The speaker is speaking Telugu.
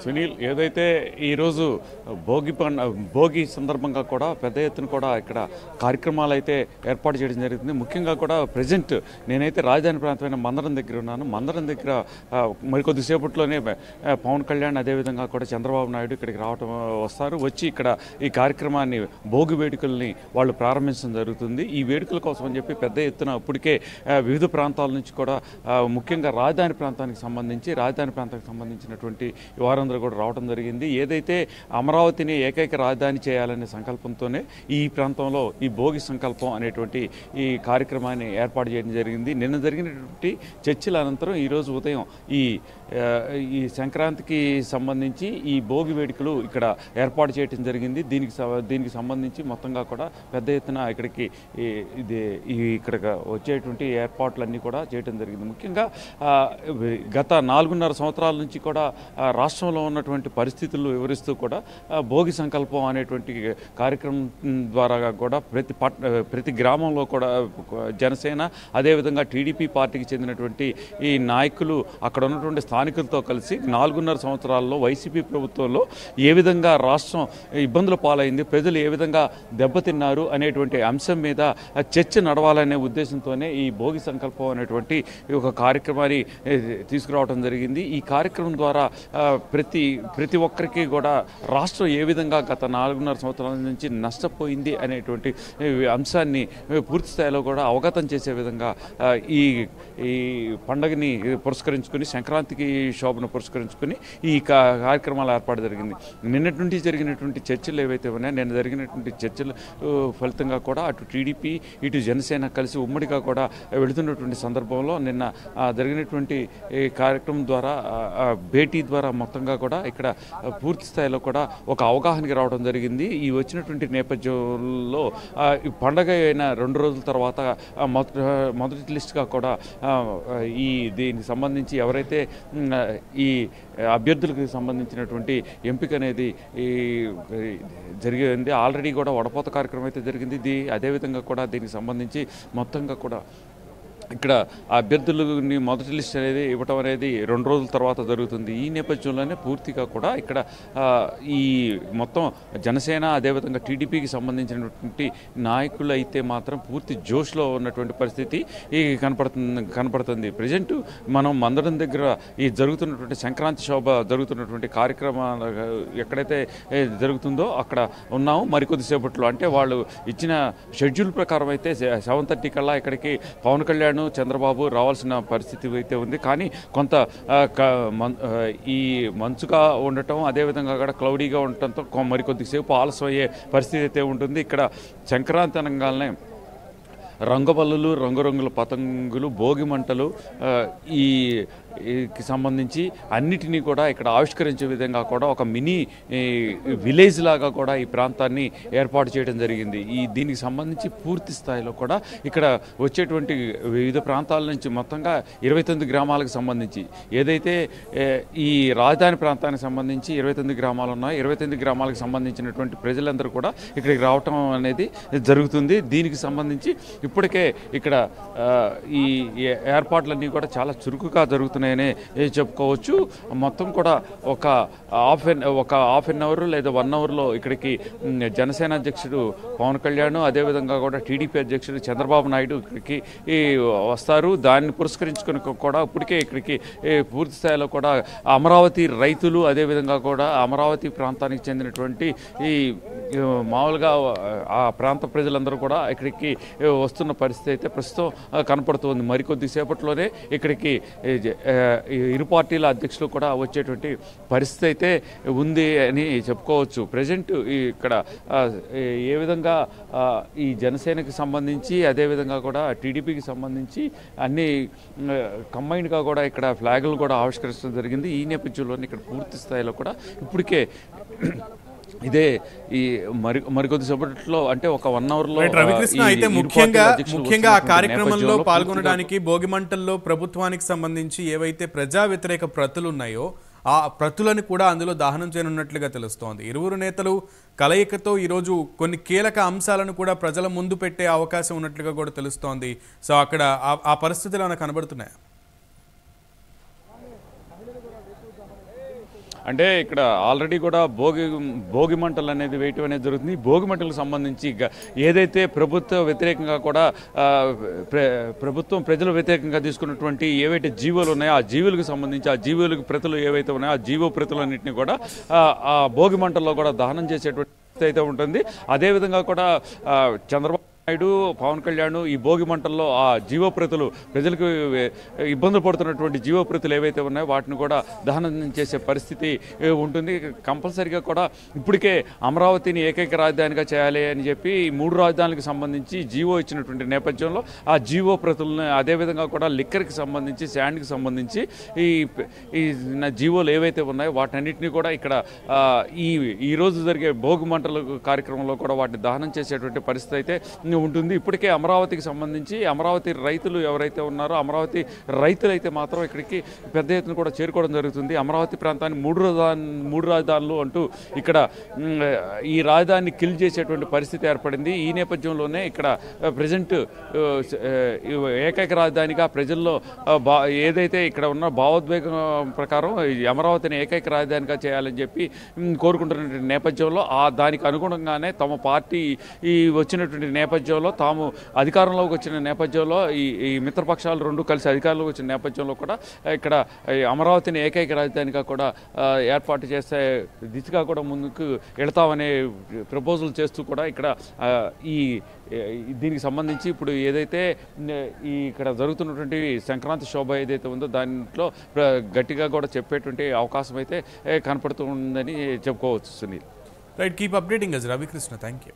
సునీల్, ఏదైతే ఈరోజు భోగి సందర్భంగా కూడా పెద్ద ఎత్తున కూడా ఇక్కడ కార్యక్రమాలు అయితే ఏర్పాటు చేయడం జరుగుతుంది. ముఖ్యంగా కూడా ప్రజెంట్ నేనైతే రాజధాని ప్రాంతమైన మందరం దగ్గర ఉన్నాను. మందరం దగ్గర మరికొద్దిసేపట్లోనే పవన్ కళ్యాణ్ అదేవిధంగా కూడా చంద్రబాబు నాయుడు ఇక్కడికి వస్తారు. వచ్చి ఇక్కడ ఈ కార్యక్రమాన్ని భోగి వేడుకల్ని వాళ్ళు ప్రారంభించడం జరుగుతుంది. ఈ వేడుకల కోసం అని చెప్పి పెద్ద ఎత్తున ఇప్పటికే వివిధ ప్రాంతాల నుంచి కూడా ముఖ్యంగా రాజధాని ప్రాంతానికి సంబంధించినటువంటి వారందరూ కూడా రావడం జరిగింది. ఏదైతే అమరావతిని ఏకైక రాజధాని చేయాలనే సంకల్పంతోనే ఈ ప్రాంతంలో ఈ భోగి సంకల్పం అనేటువంటి ఈ కార్యక్రమాన్ని ఏర్పాటు చేయడం జరిగింది. నిన్న జరిగినటువంటి చర్చల అనంతరం ఈరోజు ఉదయం ఈ సంక్రాంతికి సంబంధించి ఈ భోగి వేడుకలు ఇక్కడ ఏర్పాటు చేయడం జరిగింది. దీనికి సంబంధించి మొత్తంగా కూడా పెద్ద ఎత్తున ఇక్కడికి ఇక్కడ వచ్చేటువంటి ఏర్పాట్లన్నీ కూడా చేయడం జరిగింది. ముఖ్యంగా గత 4.5 సంవత్సరాల నుంచి కూడా రాష్ట్రంలో ఉన్నటువంటి పరిస్థితులు వివరిస్తూ కూడా భోగి సంకల్పం అనేటువంటి కార్యక్రమం ద్వారా కూడా ప్రతి గ్రామంలో కూడా జనసేన అదేవిధంగా టీడీపీ పార్టీకి చెందినటువంటి ఈ నాయకులు అక్కడ ఉన్నటువంటి స్థానికులతో కలిసి 4.5 సంవత్సరాల్లో వైసీపీ ప్రభుత్వంలో ఏ విధంగా రాష్ట్రం ఇబ్బందుల పాలైంది, ప్రజలు ఏ విధంగా దెబ్బతిన్నారు అనేటువంటి అంశం మీద చర్చ నడవాలనే ఉద్దేశంతోనే ఈ భోగి సంకల్పం అనేటువంటి ఒక కార్యక్రమాన్ని తీసుకురావడం జరిగింది. ఈ కార్యక్రమం ద్వారా ప్రతి ఒక్కరికి కూడా రాష్ట్రం ఏ విధంగా గత 4.5 సంవత్సరాల నుంచి నష్టపోయింది అనేటువంటి అంశాన్ని పూర్తి స్థాయిలో కూడా అవగతం చేసే విధంగా ఈ పండుగని పురస్కరించుకొని సంక్రాంతికి శోభను పురస్కరించుకొని ఈ కార్యక్రమాలు ఏర్పాటు జరిగింది. నిన్నటి నుండి జరిగినటువంటి చర్చలు ఏవైతే ఉన్నాయో నిన్న జరిగినటువంటి చర్చలు ఫలితంగా కూడా అటు టీడీపీ ఇటు జనసేన కలిసి ఉమ్మడిగా కూడా వెళుతున్నటువంటి సందర్భంలో నిన్న జరిగినటువంటి కార్యక్రమం ద్వారా భేటీ ద్వారా మొత్తంగా కూడా ఇక్కడ పూర్తి స్థాయిలో కూడా ఒక అవగాహనకి రావడం జరిగింది. ఈ వచ్చినటువంటి నేపథ్యంలో ఈ పండగ అయిన 2 రోజుల తర్వాత మొదటి లిస్ట్గా కూడా దీనికి సంబంధించి ఎవరైతే ఈ అభ్యర్థులకు సంబంధించినటువంటి ఎంపిక అనేది జరిగింది. ఆల్రెడీ కూడా వడపోత కార్యక్రమం అయితే జరిగింది. అదేవిధంగా కూడా దీనికి సంబంధించి మొత్తంగా కూడా ఇక్కడ అభ్యర్థులని మొదటి లిస్ట్ అనేది ఇవ్వటం అనేది 2 రోజుల తర్వాత జరుగుతుంది. ఈ నేపథ్యంలోనే పూర్తిగా కూడా ఇక్కడ ఈ మొత్తం జనసేన అదేవిధంగా టీడీపీకి సంబంధించినటువంటి నాయకులు అయితే మాత్రం పూర్తి జోష్లో ఉన్నటువంటి పరిస్థితి కనపడుతుంది. ప్రజెంట్ మనం మందడం దగ్గర ఈ జరుగుతున్నటువంటి సంక్రాంతి శోభ జరుగుతున్నటువంటి కార్యక్రమాలు ఎక్కడైతే జరుగుతుందో అక్కడ ఉన్నాము. మరికొద్దిసేపట్లో అంటే వాళ్ళు ఇచ్చిన షెడ్యూల్ ప్రకారం అయితే 7:30 కల్లా ఇక్కడికి పవన్ కళ్యాణ్ చంద్రబాబు రావాల్సిన పరిస్థితి అయితే ఉంది. కానీ కొంత ఈ మంచుగా ఉండటం అదేవిధంగా కూడా క్లౌడీగా ఉండటంతో మరికొద్దిసేపు ఆలస్యం అయ్యే పరిస్థితి అయితే ఉంటుంది. ఇక్కడ సంక్రాంతి అనగానే రంగబల్లులు, రంగురంగుల పతంగులు, భోగి మంటలు కి సంబంధించి అన్నిటినీ కూడా ఇక్కడ ఆవిష్కరించే విధంగా కూడా ఒక మినీ విలేజ్ లాగా కూడా ఈ ప్రాంతాన్ని ఏర్పాటు చేయడం జరిగింది. దీనికి సంబంధించి పూర్తి స్థాయిలో కూడా ఇక్కడ వచ్చేటువంటి వివిధ ప్రాంతాల నుంచి మొత్తంగా 29 గ్రామాలకు సంబంధించి ఏదైతే ఈ రాజధాని ప్రాంతానికి సంబంధించి 29 గ్రామాలు ఉన్నాయి. 29 గ్రామాలకు సంబంధించినటువంటి ప్రజలందరూ కూడా ఇక్కడికి రావటం అనేది జరుగుతుంది. దీనికి సంబంధించి ఇప్పటికే ఇక్కడ ఈ ఏర్పాట్లన్నీ కూడా చాలా చురుకుగా జరుగుతున్నాయనే చెప్పుకోవచ్చు. మొత్తం కూడా ఒక హాఫ్ అన్ అవర్ లేదా 1 అవర్లో ఇక్కడికి జనసేన అధ్యక్షుడు పవన్ కళ్యాణ్ అదేవిధంగా కూడా టీడీపీ అధ్యక్షుడు చంద్రబాబు నాయుడు ఇక్కడికి వస్తారు. దాన్ని పురస్కరించుకొని కూడా ఇప్పటికే ఇక్కడికి పూర్తి స్థాయిలో కూడా అమరావతి రైతులు అదేవిధంగా కూడా అమరావతి ప్రాంతానికి చెందినటువంటి ఈ మామూలుగా ఆ ప్రాంత ప్రజలందరూ కూడా ఇక్కడికి వస్తున్న పరిస్థితి అయితే ప్రస్తుతం కనపడుతుంది. మరికొద్ది సేపట్లోనే ఇక్కడికి ఇరు పార్టీల అధ్యక్షులు కూడా వచ్చేటువంటి పరిస్థితి అయితే ఉంది అని చెప్పుకోవచ్చు. ప్రజెంట్ ఇక్కడ ఏ విధంగా ఈ జనసేనకి సంబంధించి అదేవిధంగా కూడా టీడీపీకి సంబంధించి అన్ని కంబైన్డ్గా కూడా ఇక్కడ ఫ్లాగులు కూడా ఆవిష్కరించడం జరిగింది. ఈ నేపథ్యంలోనే ఇక్కడ పూర్తి స్థాయిలో కూడా ఇప్పటికే ఇదే ఈ మరికొద్ది సేపట్లో అంటే ఒక 1 అవర్లో రవికృష్ణ అయితే ముఖ్యంగా ఆ కార్యక్రమంలో పాల్గొనడానికి భోగిమంటల్లో ప్రభుత్వానికి సంబంధించి ఏవైతే ప్రజా వ్యతిరేక ప్రతులు ఉన్నాయో ఆ ప్రతులను కూడా అందులో దహనం చేయనున్నట్లుగా తెలుస్తోంది. ఇరువురు నేతలు కలయికతో ఈరోజు కొన్ని కీలక అంశాలను కూడా ప్రజల ముందు పెట్టే అవకాశం ఉన్నట్లుగా కూడా తెలుస్తోంది. సో అక్కడ ఆ పరిస్థితులు ఏమైనా కనబడుతున్నాయా? అంటే ఇక్కడ ఆల్రెడీ కూడా భోగి మంటలు అనేది వేయటం అనేది జరుగుతుంది. భోగి మంటలకు సంబంధించి ఏదైతే ప్రభుత్వ వ్యతిరేకంగా కూడా ప్రభుత్వం ప్రజల వ్యతిరేకంగా తీసుకున్నటువంటి ఏవైతే జీవోలు ఉన్నాయో ఆ జీవులకు సంబంధించి ఆ జీవులకు ప్రతులు ఏవైతే ఉన్నాయో ఆ జీవో ప్రతులన్నింటినీ కూడా ఆ భోగి మంటల్లో కూడా దహనం చేసేటువంటి అయితే ఉంటుంది. అదేవిధంగా కూడా చంద్రబాబు నాయుడు, పవన్ కళ్యాణ్ ఈ భోగి మంటల్లో ఆ జీవోప్రతులు ప్రజలకు ఇబ్బందులు పడుతున్నటువంటి జీవోప్రతులు ఏవైతే ఉన్నాయో వాటిని కూడా దహనం చేసే పరిస్థితి ఉంటుంది. కంపల్సరీగా కూడా ఇప్పటికే అమరావతిని ఏకైక రాజధానిగా చేయాలి అని చెప్పి ఈ 3 రాజధానులకు సంబంధించి జీవో ఇచ్చినటువంటి నేపథ్యంలో ఆ జీవోప్రతులను అదేవిధంగా కూడా లిక్కర్కి సంబంధించి శాండ్కి సంబంధించి ఈ జీవోలు ఏవైతే ఉన్నాయో వాటన్నిటిని కూడా ఇక్కడ ఈ రోజు జరిగే భోగి మంటల కార్యక్రమంలో కూడా వాటిని దహనం చేసేటువంటి పరిస్థితి అయితే ఉంటుంది. ఇప్పటికే అమరావతికి సంబంధించి అమరావతి రైతులు ఎవరైతే ఉన్నారో అమరావతి రైతులు అయితే మాత్రం ఇక్కడికి పెద్ద ఎత్తున కూడా చేరుకోవడం జరుగుతుంది. అమరావతి ప్రాంతాన్ని మూడు రాజధానులు అంటూ ఇక్కడ ఈ రాజధానిని కిల్ చేసేటువంటి పరిస్థితి ఏర్పడింది. ఈ నేపథ్యంలోనే ఇక్కడ ప్రజెంట్ ఏకైక రాజధానిగా ప్రజల్లో ఏదైతే ఇక్కడ ఉన్న భావోద్వేగం ప్రకారం అమరావతిని ఏకైక రాజధానిగా చేయాలని చెప్పి కోరుకుంటున్న నేపథ్యంలో దానికి అనుగుణంగానే తమ పార్టీ వచ్చినటువంటి నేపథ్యంలో తాము అధికారంలోకి వచ్చిన నేపథ్యంలో ఈ మిత్రపక్షాలు 2 కలిసి అధికారంలోకి వచ్చిన నేపథ్యంలో కూడా ఇక్కడ అమరావతిని ఏకైక రాజధానిగా కూడా ఏర్పాటు చేసే దిశగా కూడా ముందుకు వెళతామనే ప్రపోజల్ చేస్తూ కూడా ఇక్కడ దీనికి సంబంధించి ఇప్పుడు ఏదైతే ఇక్కడ జరుగుతున్నటువంటి సంక్రాంతి శోభ ఏదైతే ఉందో దాంట్లో గట్టిగా కూడా చెప్పేటువంటి అవకాశం అయితే కనపడుతుందని చెప్పుకోవచ్చు. Sunil, right, keep updating us Ravikrishna. Thank you.